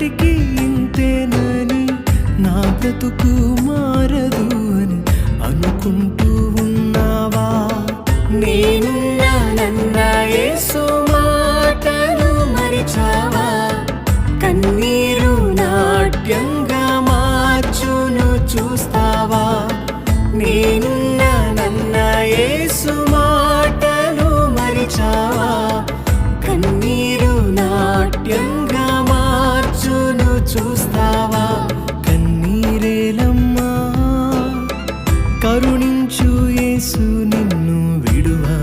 ఎప్పటికీ ఇంతేనని, నా బ్రతుకు మారదు అని అనుకుంటూ ఉన్నావా? నేనున్నానన్న యేసు మాటలు మరిచావా? కన్నీరు నాట్యంగా మార్చును చూస్తావా? నేనున్నానన్న యేసు మాటలు మరిచావా? కన్నీరు నాట్యంగా మార్చును చూస్తావా? కన్నీరేలమ్మా, కరుణించు యేసు నిన్ను విడువా.